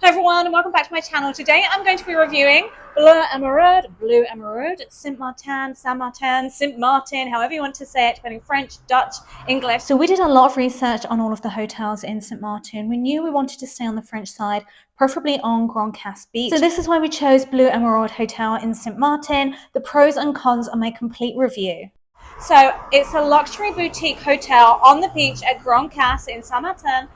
Hi everyone and welcome back to my channel. Today I'm going to be reviewing Bleu Emeraude, Saint Martin, however you want to say it, depending French, Dutch, English. So we did a lot of research on all of the hotels in St. Martin. We knew we wanted to stay on the French side, preferably on Grand Casse Beach. So this is why we chose Bleu Emeraude Hotel in St. Martin. The pros and cons are my complete review. So it's a luxury boutique hotel on the beach at Grand Casse in Saint Martin.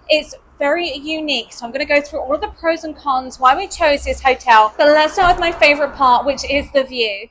It's very unique, so I'm going to go through all of the pros and cons, why we chose this hotel. But let's start with my favorite part, which is the view.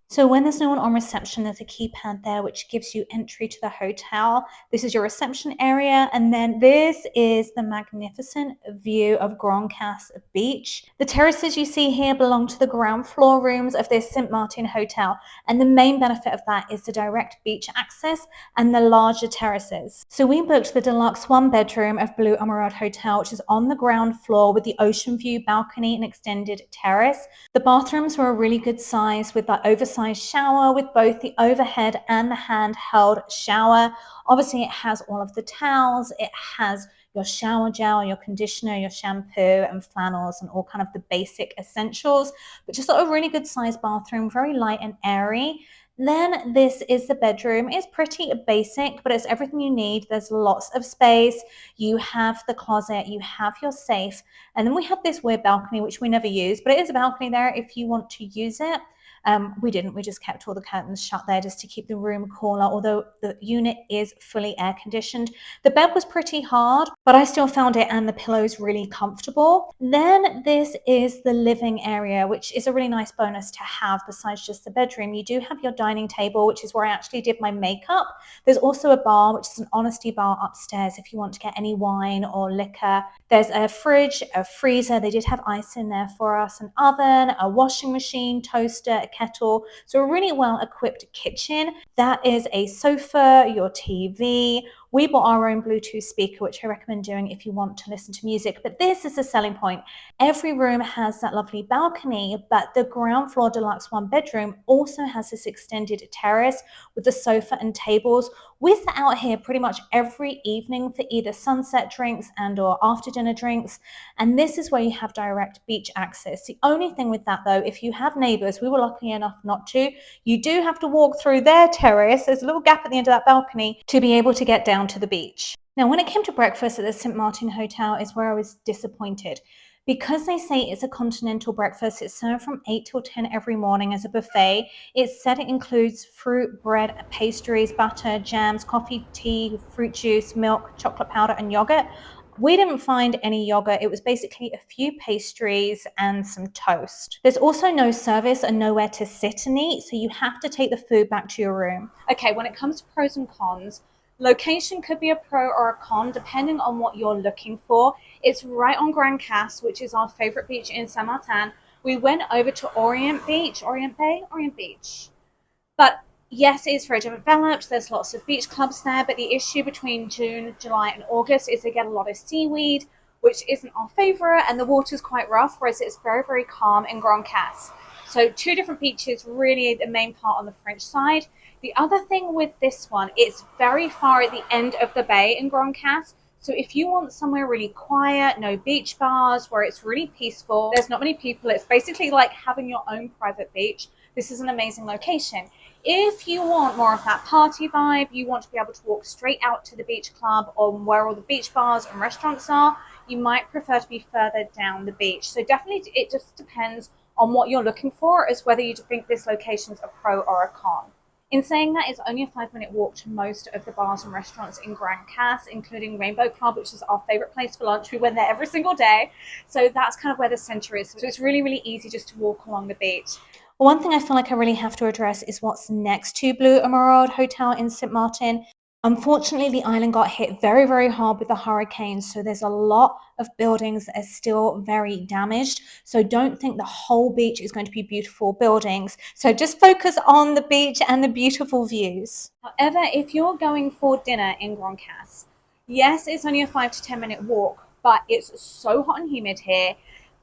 So when there's no one on reception, there's a keypad there which gives you entry to the hotel. This is your reception area, and then this is the magnificent view of Grand Casse Beach. The terraces you see here belong to the ground floor rooms of this St. Martin hotel, and the main benefit of that is the direct beach access and the larger terraces. So we booked the deluxe one bedroom of Bleu Emeraude Hotel, which is on the ground floor with the ocean view balcony and extended terrace. The bathrooms were a really good size with that oversized shower with both the overhead and the handheld shower. Obviously, it has all of the towels. It has your shower gel, your conditioner, your shampoo and flannels and all kind of the basic essentials, but just a really good sized bathroom, very light and airy. Then this is the bedroom. It's pretty basic, but it's everything you need. There's lots of space. You have the closet, you have your safe, and then we have this weird balcony, which we never use, but it is a balcony there if you want to use it. We didn't. We just kept all the curtains shut there just to keep the room cooler, although the unit is fully air conditioned. The bed was pretty hard, but I still found it and the pillows really comfortable. Then this is the living area, which is a really nice bonus to have besides just the bedroom. You do have your dining table, which is where I actually did my makeup. There's also a bar, which is an honesty bar upstairs if you want to get any wine or liquor. There's a fridge, a freezer. They did have ice in there for us, an oven, a washing machine, toaster, a kettle. So a really well equipped kitchen. That is a sofa, your TV. We bought our own Bluetooth speaker, which I recommend doing if you want to listen to music. But this is the selling point. Every room has that lovely balcony, but the ground floor deluxe one bedroom also has this extended terrace with the sofa and tables. We're out here pretty much every evening for either sunset drinks and or after dinner drinks. And this is where you have direct beach access. The only thing with that though, if you have neighbors, we were lucky enough not to, you do have to walk through their terrace. There's a little gap at the end of that balcony to be able to get down to the beach. Now, when it came to breakfast at the St. Martin Hotel is where I was disappointed. Because they say it's a continental breakfast, it's served from 8 till 10 every morning as a buffet. It said it includes fruit, bread, pastries, butter, jams, coffee, tea, fruit juice, milk, chocolate powder, and yogurt. We didn't find any yogurt. It was basically a few pastries and some toast. There's also no service and nowhere to sit and eat, so you have to take the food back to your room. Okay, when it comes to pros and cons, location could be a pro or a con depending on what you're looking for. It's right on Grand Casse, which is our favorite beach in Saint Martin. We went over to Orient Beach. But yes, it's very developed. There's lots of beach clubs there, but the issue between June, July, and August is they get a lot of seaweed, which isn't our favorite, and the water's quite rough, whereas it's very, very calm in Grand Casse. So two different beaches, really the main part on the French side. The other thing with this one, it's very far at the end of the bay in Grand Casse. So if you want somewhere really quiet, no beach bars, where it's really peaceful, there's not many people, it's basically like having your own private beach. This is an amazing location. If you want more of that party vibe, you want to be able to walk straight out to the beach club or where all the beach bars and restaurants are, you might prefer to be further down the beach. So definitely it just depends on what you're looking for as whether you think this location's a pro or a con. In saying that, it's only a 5-minute walk to most of the bars and restaurants in Grand Casse, including Rainbow Club, which is our favorite place for lunch. We went there every single day. So that's kind of where the center is. So it's really, really easy just to walk along the beach. One thing I feel like I really have to address is what's next to Bleu Emeraude Hotel in St. Martin. Unfortunately, the island got hit very, very hard with the hurricane, so there's a lot of buildings that are still very damaged. So don't think the whole beach is going to be beautiful buildings. So just focus on the beach and the beautiful views. However, if you're going for dinner in Grand Casse, yes, it's only a 5 to 10 minute walk, but it's so hot and humid here.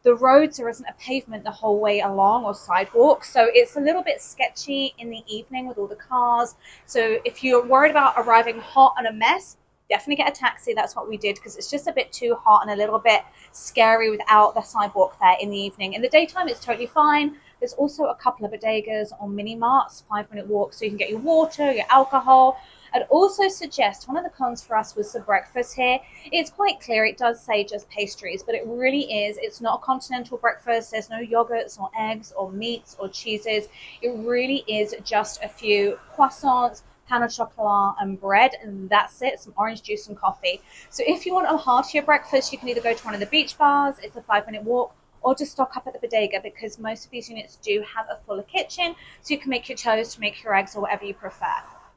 The roads, there isn't a pavement the whole way along or sidewalk, so it's a little bit sketchy in the evening with all the cars. So if you're worried about arriving hot and a mess, definitely get a taxi. That's what we did because it's just a bit too hot and a little bit scary without the sidewalk there in the evening. In the daytime, it's totally fine. There's also a couple of bodegas or mini marts, 5-minute walks, so you can get your water, your alcohol. I'd also suggest one of the cons for us was the breakfast here. It's quite clear, it does say just pastries, but it really is. It's not a continental breakfast. There's no yogurts or eggs or meats or cheeses. It really is just a few croissants, pain au chocolat, and bread, and that's it. Some orange juice and coffee. So if you want a heartier breakfast, you can either go to one of the beach bars, it's a 5-minute walk, or just stock up at the bodega because most of these units do have a fuller kitchen, so you can make your toast, make your eggs, or whatever you prefer.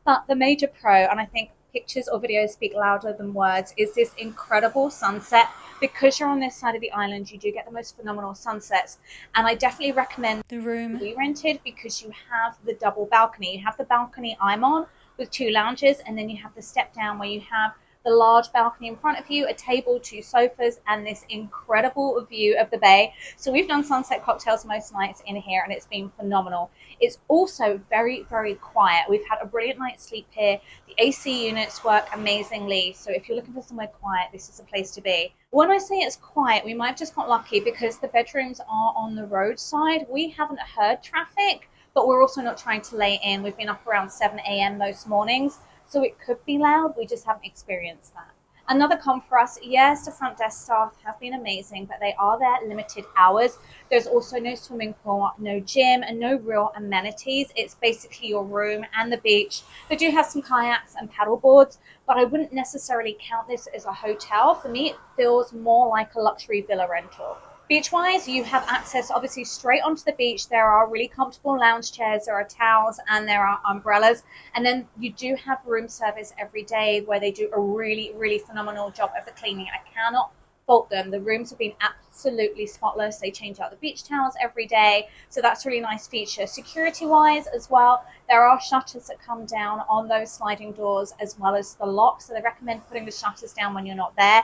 But the major pro, and I think pictures or videos speak louder than words, is this incredible sunset. Because you're on this side of the island, you do get the most phenomenal sunsets. And I definitely recommend The room. we rented because you have the double balcony. You have the balcony I'm on with 2 lounges, and then you have the step down where you have the large balcony in front of you, a table, 2 sofas, and this incredible view of the bay. So we've done sunset cocktails most nights in here, and it's been phenomenal. It's also very, very quiet. We've had a brilliant night's sleep here. The AC units work amazingly. So if you're looking for somewhere quiet, this is a place to be. When I say it's quiet, we might have just got lucky because the bedrooms are on the roadside. We haven't heard traffic, but we're also not trying to lay in. We've been up around 7 a.m. most mornings, so it could be loud. We just haven't experienced that. Another con for us, yes, the front desk staff have been amazing, but they are there limited hours. There's also no swimming pool, no gym, and no real amenities. It's basically your room and the beach. They do have some kayaks and paddle boards, but I wouldn't necessarily count this as a hotel. For me, it feels more like a luxury villa rental. Beach-wise, you have access obviously straight onto the beach. There are really comfortable lounge chairs, there are towels, and there are umbrellas. And then you do have room service every day where they do a really, really phenomenal job of the cleaning. I cannot fault them. The rooms have been absolutely spotless. They change out the beach towels every day, so that's a really nice feature. Security-wise as well, there are shutters that come down on those sliding doors as well as the locks, so they recommend putting the shutters down when you're not there.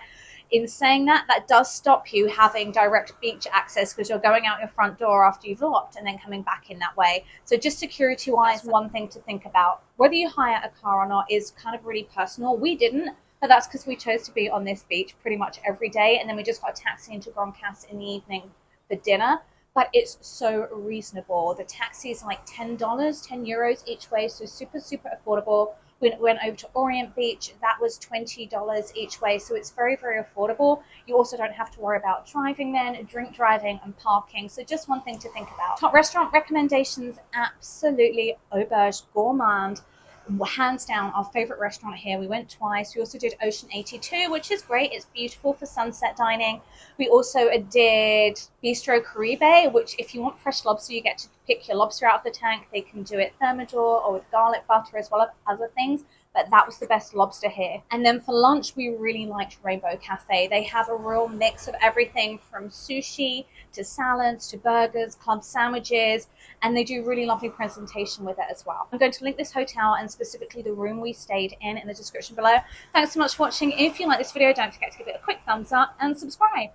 In saying that, that does stop you having direct beach access because you're going out your front door after you've locked and then coming back in that way. So just security wise, one thing to think about. Whether you hire a car or not is kind of really personal. We didn't, but that's because we chose to be on this beach pretty much every day, and then we just got a taxi into Grand Cas in the evening for dinner. But it's so reasonable. The taxi is like $10, €10 each way, so super, super affordable. We went over to Orient Beach, that was $20 each way, so it's very, very affordable. You also don't have to worry about driving then, drink driving, and parking, so just one thing to think about. Top restaurant recommendations, absolutely Auberge Gourmand. Hands down our favorite restaurant here. We went twice. We also did Ocean 82, which is great. It's beautiful for sunset dining. We also did Bistro Caribe, which if you want fresh lobster, you get to pick your lobster out of the tank. They can do it thermidor or with garlic butter as well as other things, but that was the best lobster here. And then for lunch, we really liked Rainbow Cafe. They have a real mix of everything from sushi to salads to burgers, club sandwiches, and they do really lovely presentation with it as well. I'm going to link this hotel and specifically the room we stayed in the description below. Thanks so much for watching. If you like this video, don't forget to give it a quick thumbs up and subscribe.